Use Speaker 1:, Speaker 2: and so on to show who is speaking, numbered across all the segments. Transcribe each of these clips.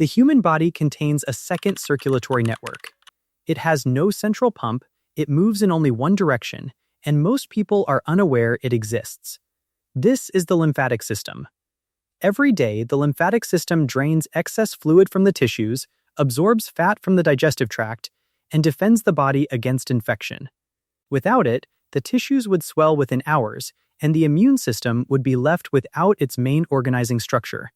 Speaker 1: The human body contains a second circulatory network. It has no central pump, it moves in only one direction, and most people are unaware it exists. This is the lymphatic system. Every day, the lymphatic system drains excess fluid from the tissues, absorbs fat from the digestive tract, and defends the body against infection. Without it, the tissues would swell within hours, and the immune system would be left without its main organizing structure.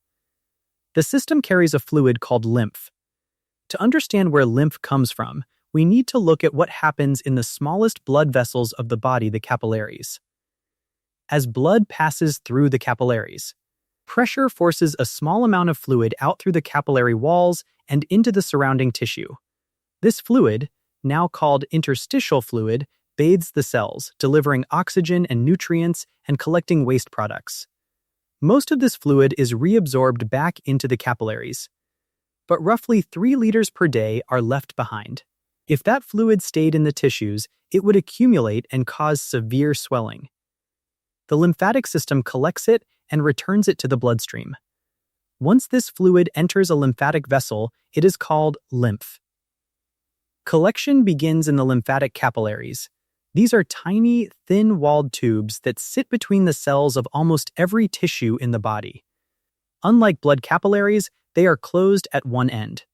Speaker 1: The system carries a fluid called lymph. To understand where lymph comes from, we need to look at what happens in the smallest blood vessels of the body, the capillaries. As blood passes through the capillaries, pressure forces a small amount of fluid out through the capillary walls and into the surrounding tissue. This fluid, now called interstitial fluid, bathes the cells, delivering oxygen and nutrients and collecting waste products. Most of this fluid is reabsorbed back into the capillaries, but roughly 3 liters per day are left behind. If that fluid stayed in the tissues, it would accumulate and cause severe swelling. The lymphatic system collects it and returns it to the bloodstream. Once this fluid enters a lymphatic vessel, it is called lymph. Collection begins in the lymphatic capillaries. These are tiny, thin-walled tubes that sit between the cells of almost every tissue in the body. Unlike blood capillaries, they are closed at one end.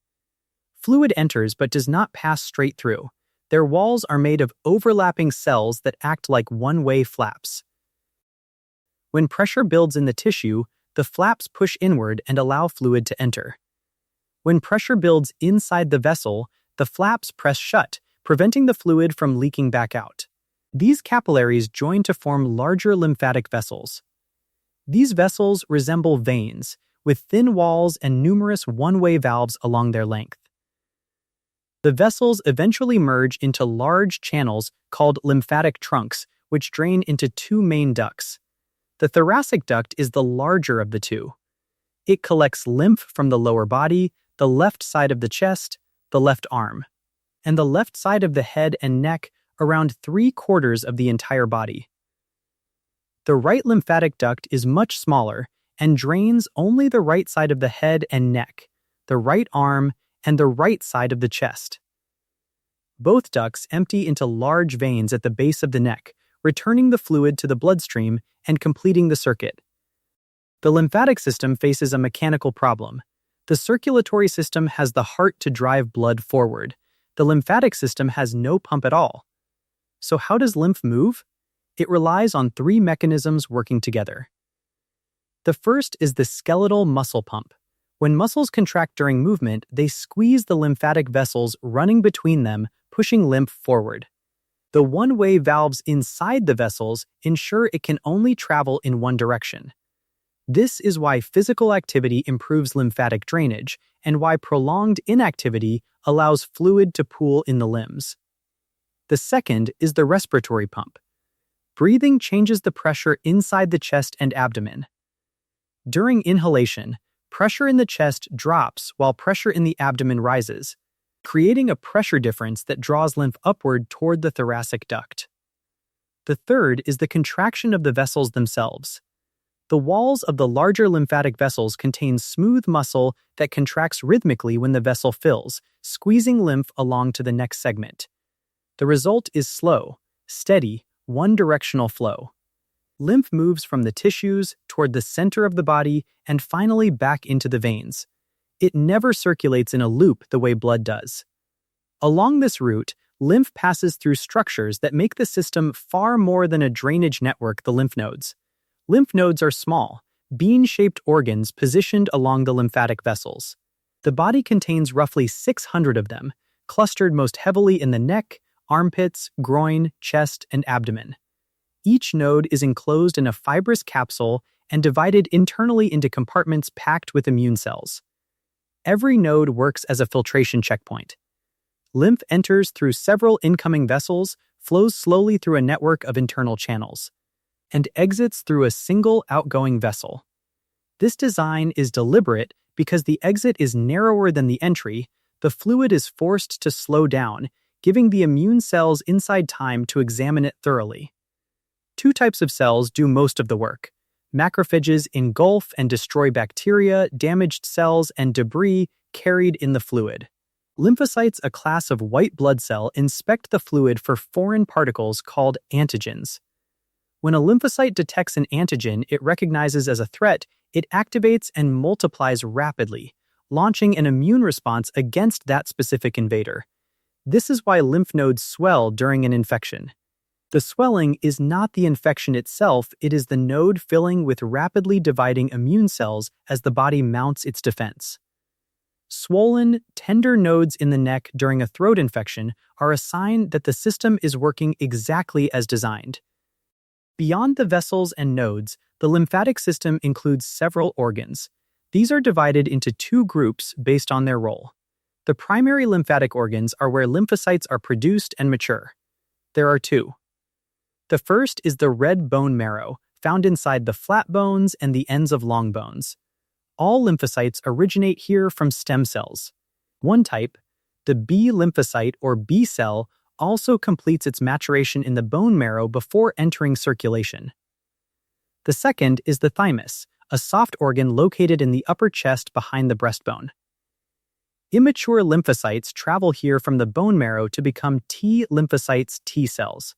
Speaker 1: Fluid enters but does not pass straight through. Their walls are made of overlapping cells that act like one-way flaps. When pressure builds in the tissue, the flaps push inward and allow fluid to enter. When pressure builds inside the vessel, the flaps press shut, preventing the fluid from leaking back out. These capillaries join to form larger lymphatic vessels. These vessels resemble veins, with thin walls and numerous one-way valves along their length. The vessels eventually merge into large channels called lymphatic trunks, which drain into 2 main ducts. The thoracic duct is the larger of the two. It collects lymph from the lower body, the left side of the chest, the left arm, and the left side of the head and neck, around 3/4 of the entire body. The right lymphatic duct is much smaller and drains only the right side of the head and neck, the right arm, and the right side of the chest. Both ducts empty into large veins at the base of the neck, returning the fluid to the bloodstream and completing the circuit. The lymphatic system faces a mechanical problem. The circulatory system has the heart to drive blood forward. The lymphatic system has no pump at all. So how does lymph move? It relies on 3 mechanisms working together. The first is the skeletal muscle pump. When muscles contract during movement, they squeeze the lymphatic vessels running between them, pushing lymph forward. The one-way valves inside the vessels ensure it can only travel in one direction. This is why physical activity improves lymphatic drainage and why prolonged inactivity allows fluid to pool in the limbs. The second is the respiratory pump. Breathing changes the pressure inside the chest and abdomen. During inhalation, pressure in the chest drops while pressure in the abdomen rises, creating a pressure difference that draws lymph upward toward the thoracic duct. The third is the contraction of the vessels themselves. The walls of the larger lymphatic vessels contain smooth muscle that contracts rhythmically when the vessel fills, squeezing lymph along to the next segment. The result is slow, steady, one-directional flow. Lymph moves from the tissues toward the center of the body and finally back into the veins. It never circulates in a loop the way blood does. Along this route, lymph passes through structures that make the system far more than a drainage network, the lymph nodes. Lymph nodes are small, bean-shaped organs positioned along the lymphatic vessels. The body contains roughly 600 of them, clustered most heavily in the neck, armpits, groin, chest, and abdomen. Each node is enclosed in a fibrous capsule and divided internally into compartments packed with immune cells. Every node works as a filtration checkpoint. Lymph enters through several incoming vessels, flows slowly through a network of internal channels, and exits through a single outgoing vessel. This design is deliberate because the exit is narrower than the entry. The fluid is forced to slow down, giving the immune cells inside time to examine it thoroughly. 2 types of cells do most of the work. Macrophages engulf and destroy bacteria, damaged cells, and debris carried in the fluid. Lymphocytes, a class of white blood cell, inspect the fluid for foreign particles called antigens. When a lymphocyte detects an antigen it recognizes as a threat, it activates and multiplies rapidly, launching an immune response against that specific invader. This is why lymph nodes swell during an infection. The swelling is not the infection itself, it is the node filling with rapidly dividing immune cells as the body mounts its defense. Swollen, tender nodes in the neck during a throat infection are a sign that the system is working exactly as designed. Beyond the vessels and nodes, the lymphatic system includes several organs. These are divided into two groups based on their role. The primary lymphatic organs are where lymphocytes are produced and mature. There are two. The first is the red bone marrow, found inside the flat bones and the ends of long bones. All lymphocytes originate here from stem cells. One type, the B lymphocyte or B cell, also completes its maturation in the bone marrow before entering circulation. The second is the thymus, a soft organ located in the upper chest behind the breastbone. Immature lymphocytes travel here from the bone marrow to become T lymphocytes T cells.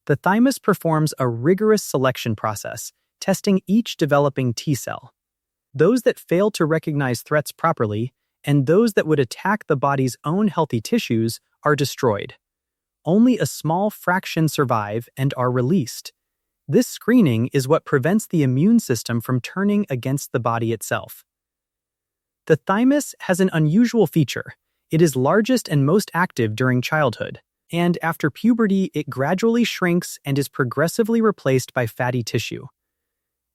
Speaker 1: The thymus performs a rigorous selection process, testing each developing T cell. Those that fail to recognize threats properly, and those that would attack the body's own healthy tissues, are destroyed. Only a small fraction survive and are released. This screening is what prevents the immune system from turning against the body itself. The thymus has an unusual feature. It is largest and most active during childhood, and after puberty it gradually shrinks and is progressively replaced by fatty tissue.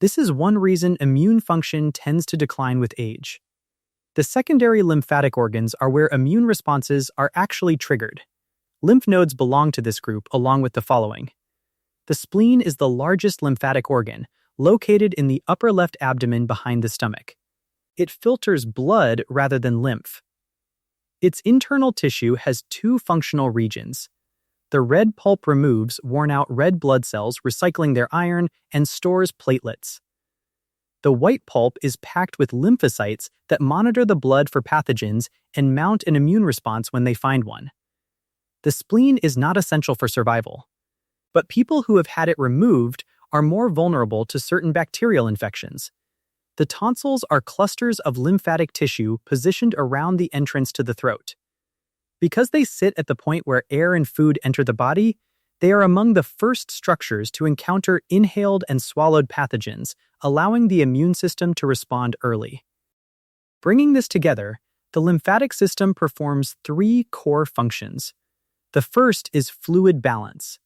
Speaker 1: This is one reason immune function tends to decline with age. The secondary lymphatic organs are where immune responses are actually triggered. Lymph nodes belong to this group along with the following. The spleen is the largest lymphatic organ, located in the upper left abdomen behind the stomach. It filters blood rather than lymph. Its internal tissue has two functional regions. The red pulp removes worn-out red blood cells, recycling their iron, and stores platelets. The white pulp is packed with lymphocytes that monitor the blood for pathogens and mount an immune response when they find one. The spleen is not essential for survival, but people who have had it removed are more vulnerable to certain bacterial infections. The tonsils are clusters of lymphatic tissue positioned around the entrance to the throat. Because they sit at the point where air and food enter the body, they are among the first structures to encounter inhaled and swallowed pathogens, allowing the immune system to respond early. Bringing this together, the lymphatic system performs three core functions. The first is fluid balance.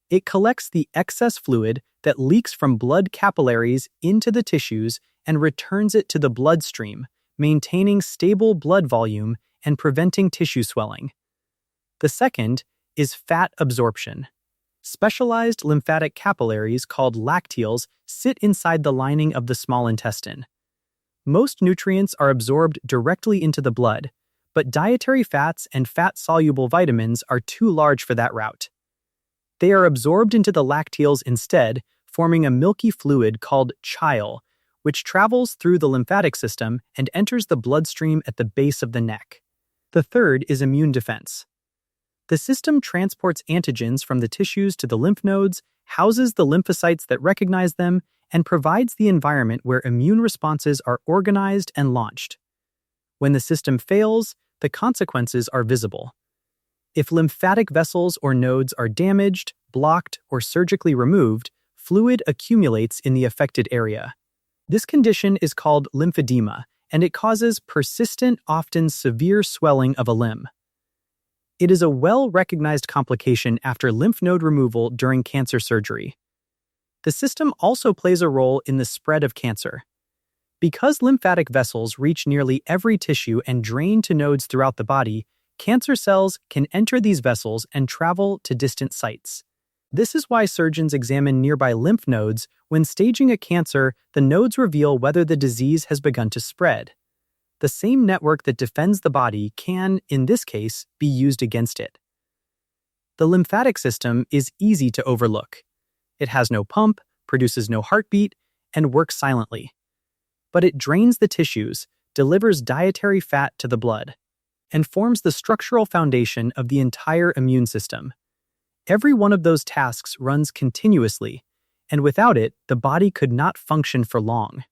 Speaker 1: It collects the excess fluid that leaks from blood capillaries into the tissues and returns it to the bloodstream, maintaining stable blood volume and preventing tissue swelling. The second is fat absorption. Specialized lymphatic capillaries called lacteals sit inside the lining of the small intestine. Most nutrients are absorbed directly into the blood, but dietary fats and fat-soluble vitamins are too large for that route. They are absorbed into the lacteals instead, forming a milky fluid called chyle, which travels through the lymphatic system and enters the bloodstream at the base of the neck. The third is immune defense. The system transports antigens from the tissues to the lymph nodes, houses the lymphocytes that recognize them, and provides the environment where immune responses are organized and launched. When the system fails, the consequences are visible. If lymphatic vessels or nodes are damaged, blocked, or surgically removed, fluid accumulates in the affected area. This condition is called lymphedema, and it causes persistent, often severe swelling of a limb. It is a well-recognized complication after lymph node removal during cancer surgery. The system also plays a role in the spread of cancer. Because lymphatic vessels reach nearly every tissue and drain to nodes throughout the body, cancer cells can enter these vessels and travel to distant sites. This is why surgeons examine nearby lymph nodes. When staging a cancer, the nodes reveal whether the disease has begun to spread. The same network that defends the body can, in this case, be used against it. The lymphatic system is easy to overlook. It has no pump, produces no heartbeat, and works silently. But it drains the tissues, delivers dietary fat to the blood, and forms the structural foundation of the entire immune system. Every one of those tasks runs continuously, and without it, the body could not function for long.